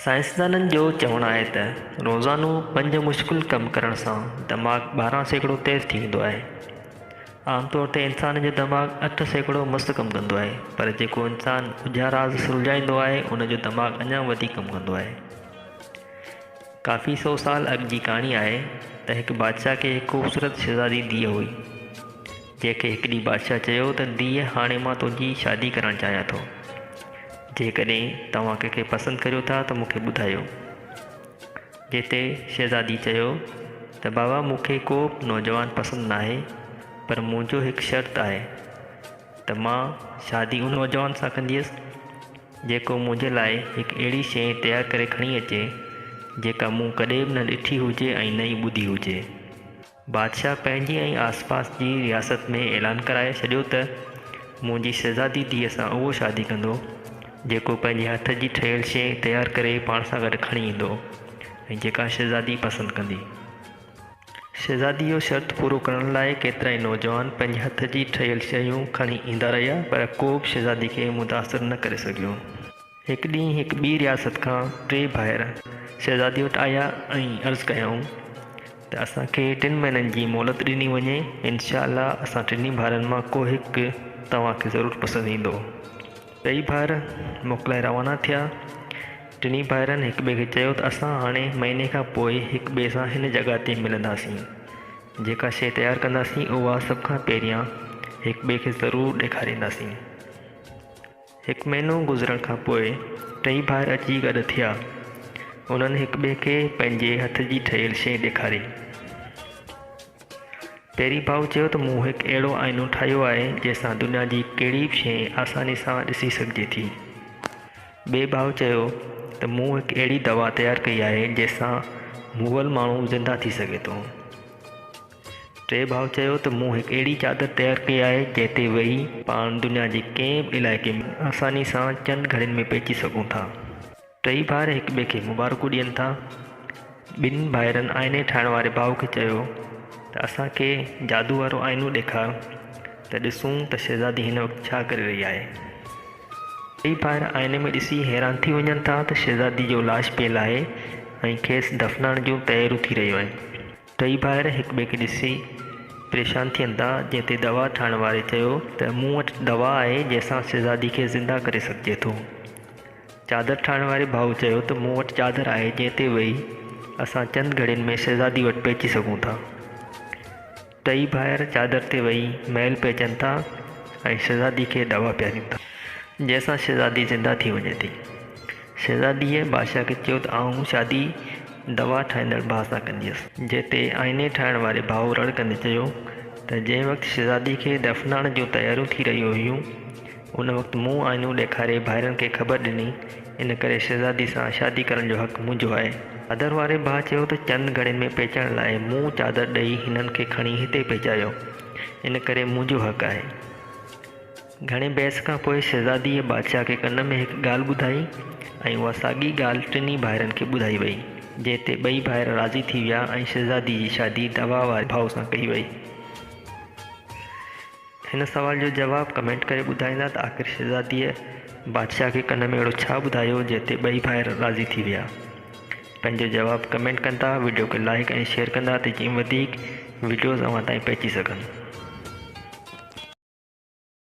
साइंसदाननि जो चवणु आहे त रोज़ानो 5 मुश्किल कम करण सां दिमाग़ु 12% तेज़ थी वेंदो आहे। आमतौर ते इंसान जो दिमाग़ु 8% मस्तु कमु कंदो आहे, पर जेको इंसान ॿुझा राज़ सुलझाईंदो आहे उन जो दिमाग़ु अञा वधीक कमु कंदो आहे। काफ़ी 100 साल अॻु जी कहाणी आहे त हिकु बादशाह खे हिकु ख़ूबसूरत शहज़ादी धीअ हुई, जंहिंखे हिकु ॾींहुं बादशाह चयो त धीअ, हाणे मां तुंहिंजी शादी करणु चाहियां थो। जेकॾहिं तव्हां कंहिंखे पसंदि करियो था त मूंखे ॿुधायो। जिते शहज़ादी चयो त बाबा, मूंखे को नौजवान पसंदि न आहे, पर मुंहिंजो हिकु शर्त आहे त मां शादी उन नौजवान सां कंदी हुअसि जेको मुंहिंजे लाइ हिकु अहिड़ी शइ तयारु करे खणी अचे जेका मूं कॾहिं बि न ॾिठी हुजे ऐं न ई ॿुधी हुजे। बादशाह पंहिंजी ऐं आसपास जी रियासत में ऐलान कराए छॾियो त मुंहिंजी शहज़ादी धीअ सां उहो शादी कंदो जेको पंहिंजे हथ जी ठहियल शइ तयारु करे पाण सां गॾु खणी ईंदो ऐं जेका शहज़ादी पसंदि कंदी। शहज़ादी जो शर्त पूरो करण लाइ केतिरा ई नौजवान पंहिंजे हथ जी ठहियल शयूं खणी ईंदा रहिया, पर को बि शहज़ादी खे मुतासिर न करे सघियो। हिकु ॾींहुं हिकु ॿी रियासत खां 3 भाइर शहज़ादी वटि आया ऐं अर्ज़ु कयऊं त असांखे 3 महीननि जी मोहलत ॾिनी वञे। इनशा अल्लाह असां 3 भाइरनि मां को हिकु तव्हांखे ज़रूरु पसंदि ईंदो। 2 भाइर मोकिलाए रवाना थिया। 3 भाइरनि हिक ॿिए खे चयो त असां हाणे महीने खां पोइ हिक ॿिए सां हिन जॻह ते मिलंदासीं। जेका शइ तयारु कंदासीं उहा सभ खां पहिरियां हिक ॿिए खे ज़रूरु ॾेखारींदासीं। 1 महीनो गुज़रण खां पोइ 3 भाइर अची गॾु थिया। उन्हनि हिक ॿिए खे पंहिंजे हथ जी ठहियल शइ ॾेखारी। पहिरीं भाउ चयो त मूं हिकु अहिड़ो आईनो ठाहियो आहे जंहिंसां दुनिया जी कहिड़ी बि शइ आसानी सां ॾिसी सघिजे थी। ॿिए भाउ चयो त मूं हिकु अहिड़ी दवा तयारु कई आहे जंहिंसां मुअल माण्हू ज़िंदा थी सघे थो। 3 भाउ चयो त मूं हिकु अहिड़ी चादर तयारु कई आहे जंहिं ते वेही पाण दुनिया जे कंहिं बि इलाइक़े में आसानी सां चंद घड़ियुनि में पहुची सघूं था। 3 भाइर हिक ॿिए खे मुबारकूं ॾियनि था। 2 भाइरनि आईने ठाहिण वारे भाउ खे चयो त असांखे जादू वारो आईनो ॾेखार त ॾिसूं त शहज़ादी हिन वक़्तु छा करे रही आहे। 3 भाइर आईने में ॾिसी हैरान थी वञनि था त शहज़ादी जो लाश पियल आहे ऐं खेसि दफ़नाइण जूं तयारियूं थी रहियूं आहिनि। 3 भाइर हिक ॿिए खे ॾिसी परेशान थियनि था, जंहिं ते दवा ठाहिण वारे चयो त मूं वटि दवा आहे जंहिंसां शहज़ादी खे ज़िंदा करे सघिजे थो। चादर ठाहिण वारे भाउ चयो त मूं वटि चादर आहे जंहिं ते वेही असां चंद घड़ियुनि में शहज़ादी वटि पहुची सघूं था। 3 भाइर चादर ते वेही महल पिया अचनि था ऐं शहज़ादी खे दवा पिया ॾियनि था जंहिंसां शहज़ादी ज़िंदा थी वञे थी। शहज़ादीअ बादशाह खे चयो त आऊं शादी दवा ठाहींदड़ भाउ सां कंदी हुअसि। जंहिं ते आईने ठाहिण वारे भाउ रड़ कंदे चयो त जंहिं वक़्तु शहज़ादी खे दफ़नाइण जूं तयारियूं थी रहियूं हुयूं उन वक़्तु मूं आईनो ॾेखारे भाइरनि खे ख़बर ॾिनी, इन करे शहज़ादी सां शादी करण जो हक़ु मुंहिंजो आहे। चादर वारे भाउ चयो त चंद घड़ियुनि में पहुचण लाइ मूं चादर ॾेई हिननि खे खणी हिते पहुचायो, इन करे मुंहिंजो हक़ु आहे। घणे बहस खां पोइ शहज़ादीअ बादशाह खे कन में हिकु ॻाल्हि ॿुधाई ऐं उहा साॻी ॻाल्हि 3 भाइरनि खे ॿुधाई वई, जंहिं ते 2 भाइर राज़ी थी विया ऐं शहज़ादी जी शादी दवा वारे भाउ सां कई वई। हिन सवाल जो जवाबु कमेंट करे ॿुधाईंदा त आख़िर शहज़ादीअ बादशाह खे कन में अहिड़ो छा ॿुधायो जंहिं ते 2 भाइर राज़ी थी विया। पंहिंजो जवाबु कमेंट कंदा, वीडियो खे लाइक ऐं शेयर कंदा त जीअं वधीक वीडियोज़ अव्हां ताईं पहुची सघनि।